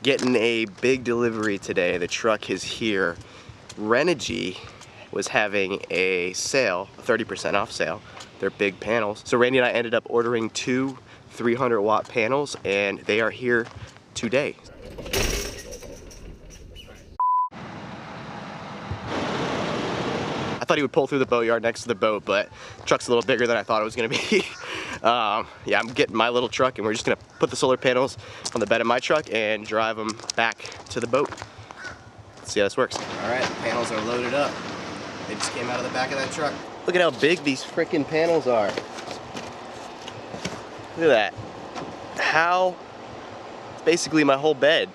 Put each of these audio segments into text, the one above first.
Getting a big delivery today. The truck is here. Randi was having a sale, a 30% off sale. They're big panels. So Randy and I ended up ordering 2 300-watt panels, and they are here today. I thought he would pull through the boatyard next to the boat, but the truck's a little bigger than I thought it was gonna be. Yeah, I'm getting my little truck, and we're just gonna put the solar panels on the bed of my truck and drive them back to the boat. Let's see how this works. All right, the panels are loaded up. They just came out of the back of that truck. Look at how big these freaking panels are. Look at that. How, it's basically my whole bed.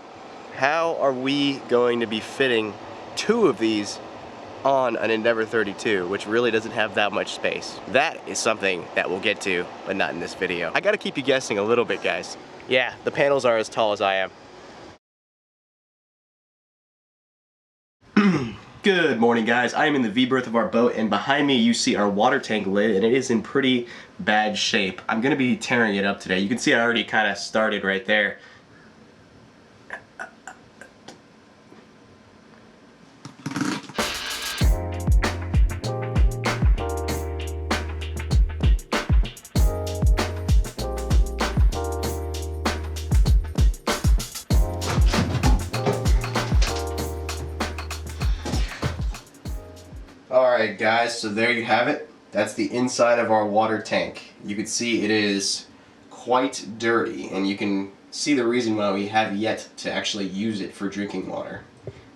How are we going to be fitting 2 of these on an Endeavor 32, which really doesn't have that much space? That is something that we'll get to, but not in this video. I gotta keep you guessing a little bit, guys. Yeah, the panels are as tall as I am. Good morning, guys. I am in the V-berth of our boat, and behind me you see our water tank lid, and it is in pretty bad shape. I'm gonna be tearing it up today. You can see I already kind of started right there. Alright guys, so there you have it. That's the inside of our water tank. You can see it is quite dirty, and you can see the reason why we have yet to actually use it for drinking water.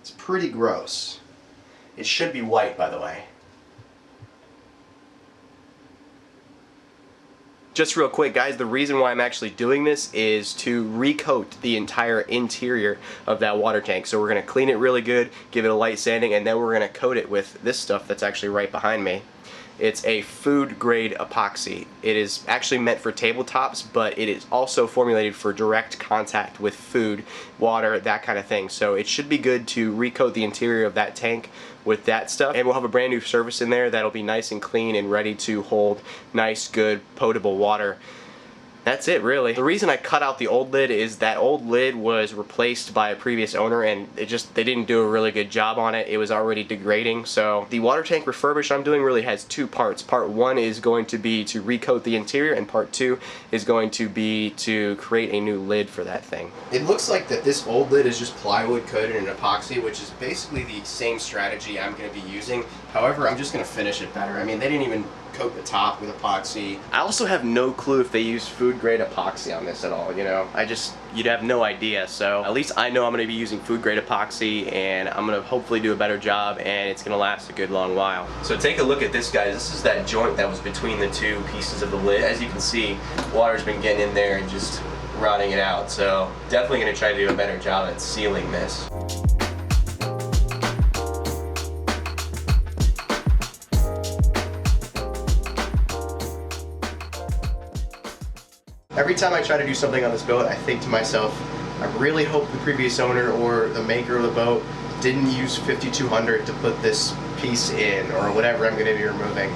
It's pretty gross. It should be white, by the way. Just real quick, guys, the reason why I'm actually doing this is to recoat the entire interior of that water tank. So we're going to clean it really good, give it a light sanding, and then we're going to coat it with this stuff that's actually right behind me. It's a food grade epoxy. It is actually meant for tabletops, but it is also formulated for direct contact with food, water, that kind of thing. So it should be good to recoat the interior of that tank with that stuff, and we'll have a brand new surface in there that'll be nice and clean and ready to hold nice, good, potable water. That's it, really. The reason I cut out the old lid is that old lid was replaced by a previous owner, and they didn't do a really good job on it. It was already degrading. So the water tank refurbish I'm doing really has 2 parts. Part 1 is going to be to recoat the interior, and part 2 is going to be to create a new lid for that thing. It looks like that this old lid is just plywood coated in epoxy, which is basically the same strategy I'm going to be using. However, I'm just going to finish it better. I mean, they didn't even coat the top with epoxy. I also have no clue if they use food grade epoxy on this at all, you know. You'd have no idea. So at least I know I'm going to be using food grade epoxy, and I'm going to hopefully do a better job, and it's going to last a good long while. So take a look at this, guys. This is that joint that was between the 2 pieces of the lid. As you can see, water's been getting in there and just rotting it out. So definitely going to try to do a better job at sealing this. Every time I try to do something on this boat, I think to myself, I really hope the previous owner or the maker of the boat didn't use 5200 to put this piece in, or whatever I'm going to be removing.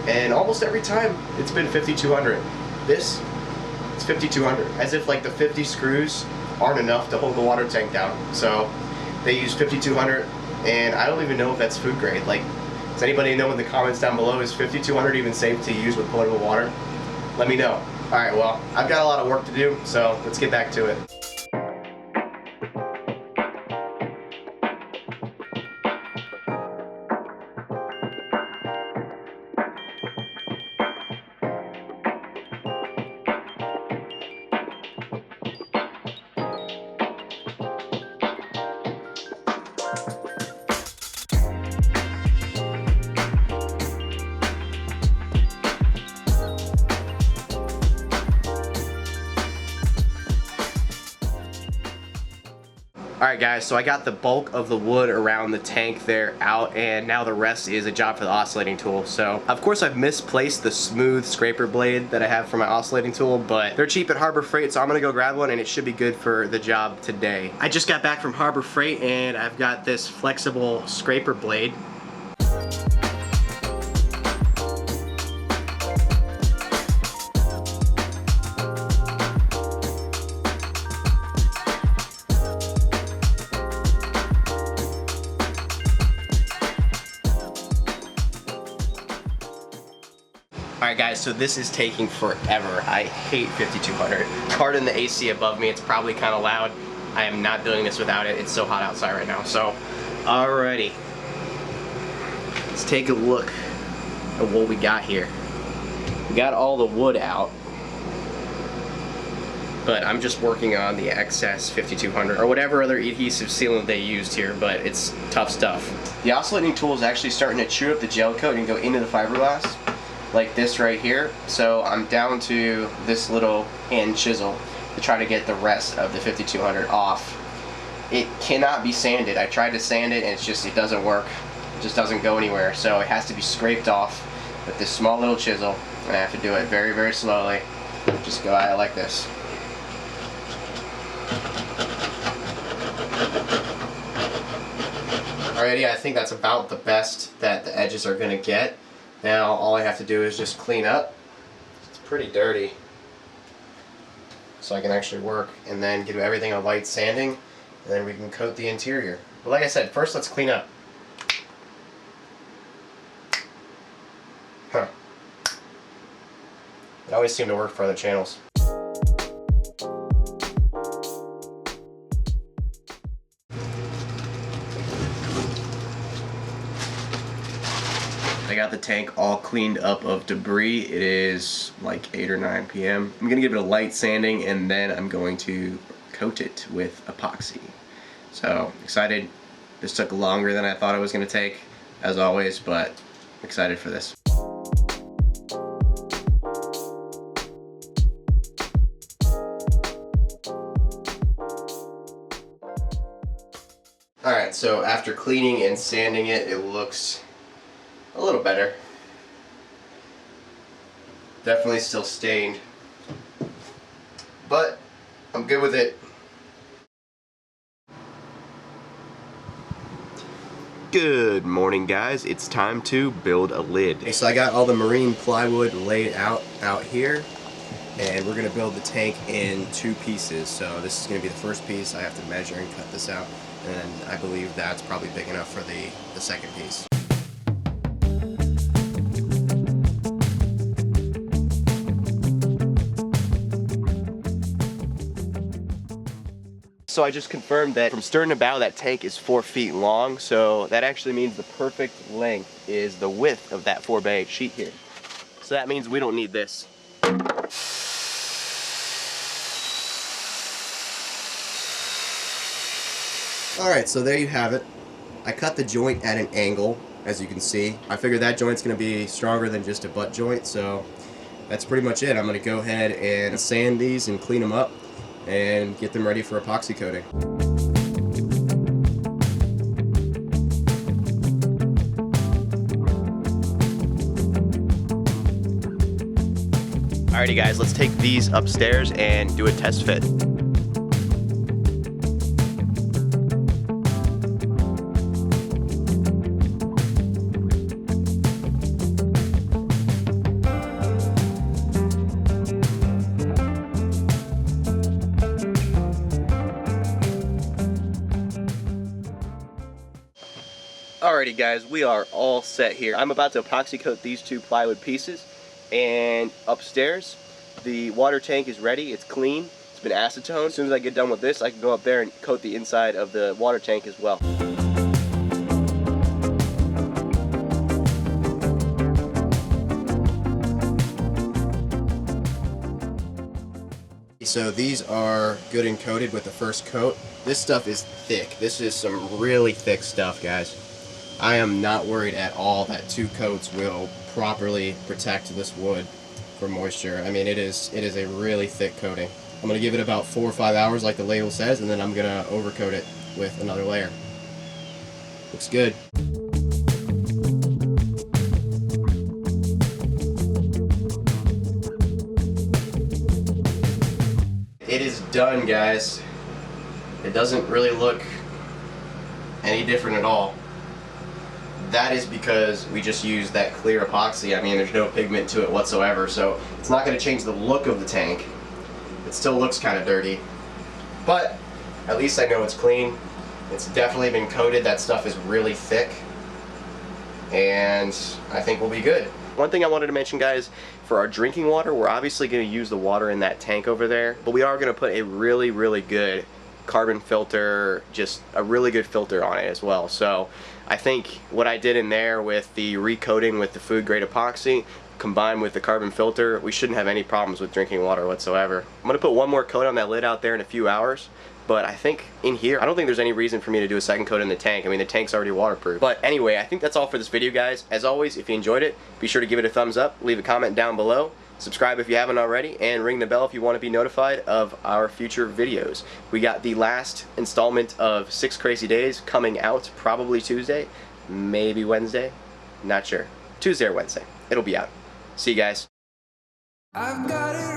And almost every time, it's been 5200. This, it's 5200. As if like the 50 screws aren't enough to hold the water tank down. So they use 5200, and I don't even know if that's food grade. Like, does anybody know in the comments down below, is 5200 even safe to use with potable water? Let me know. Alright, well, I've got a lot of work to do, so let's get back to it. Alright guys, so I got the bulk of the wood around the tank there out, and now the rest is a job for the oscillating tool. So of course I've misplaced the smooth scraper blade that I have for my oscillating tool, but they're cheap at Harbor Freight, so I'm gonna go grab one and it should be good for the job today. I just got back from Harbor Freight and I've got this flexible scraper blade. Alright guys, so this is taking forever. I hate 5200. Pardon the AC above me, it's probably kind of loud. I am not doing this without it. It's so hot outside right now. So, alrighty. Let's take a look at what we got here. We got all the wood out, but I'm just working on the excess 5200 or whatever other adhesive sealant they used here, but it's tough stuff. The oscillating tool is actually starting to chew up the gel coat and go into the fiberglass, like this right here. So I'm down to this little hand chisel to try to get the rest of the 5200 off. It cannot be sanded. I tried to sand it and it doesn't work. It just doesn't go anywhere. So it has to be scraped off with this small little chisel, and I have to do it very, very slowly. Just go at it like this. Alrighty, I think that's about the best that the edges are going to get. Now all I have to do is just clean up. It's pretty dirty, so I can actually work, and then give everything a light sanding, and then we can coat the interior. But like I said, first let's clean up. Huh. It always seemed to work for other channels. I got the tank all cleaned up of debris. It is like 8 or 9 p.m. I'm gonna give it a light sanding, and then I'm going to coat it with epoxy. So excited. This took longer than I thought it was gonna take, as always, but I'm excited for this. Alright, so after cleaning and sanding it, it looks a little better. Definitely still stained, but I'm good with it. Good morning guys, it's time to build a lid. Okay, so I got all the marine plywood laid out here, and we're going to build the tank in 2 pieces. So this is going to be the first piece. I have to measure and cut this out, and I believe that's probably big enough for the second piece. So I just confirmed that from stern to bow, that tank is 4 feet long, so that actually means the perfect length is the width of that 4x8 sheet here. So that means we don't need this. Alright, so there you have it. I cut the joint at an angle, as you can see. I figured that joint's going to be stronger than just a butt joint, so that's pretty much it. I'm going to go ahead and sand these and clean them up and get them ready for epoxy coating. Alrighty guys, let's take these upstairs and do a test fit. Alrighty guys, we are all set here. I'm about to epoxy coat these 2 plywood pieces, and upstairs the water tank is ready. It's clean, it's been acetoned. As soon as I get done with this, I can go up there and coat the inside of the water tank as well. So these are good and coated with the first coat. This stuff is thick. This is some really thick stuff, guys. I am not worried at all that 2 coats will properly protect this wood from moisture. I mean, it is a really thick coating. I'm going to give it about 4 or 5 hours like the label says, and then I'm going to overcoat it with another layer. Looks good. It is done, guys. It doesn't really look any different at all. That is because we just used that clear epoxy. I mean, there's no pigment to it whatsoever, so it's not going to change the look of the tank. It still looks kind of dirty, but at least I know it's clean. It's definitely been coated. That stuff is really thick, and I think we'll be good. One thing I wanted to mention, guys, for our drinking water, we're obviously going to use the water in that tank over there, but we are going to put a really, really good carbon filter, just a really good filter on it as well. So I think what I did in there with the recoating with the food grade epoxy combined with the carbon filter, we shouldn't have any problems with drinking water whatsoever. I'm going to put one more coat on that lid out there in a few hours, but I think in here, I don't think there's any reason for me to do a second coat in the tank. I mean, the tank's already waterproof. But anyway, I think that's all for this video, guys. As always, if you enjoyed it, be sure to give it a thumbs up, leave a comment down below, subscribe if you haven't already, and ring the bell if you want to be notified of our future videos. We got the last installment of 6 Crazy Days coming out probably Tuesday, maybe Wednesday, not sure. Tuesday or Wednesday. It'll be out. See you guys. I've got it.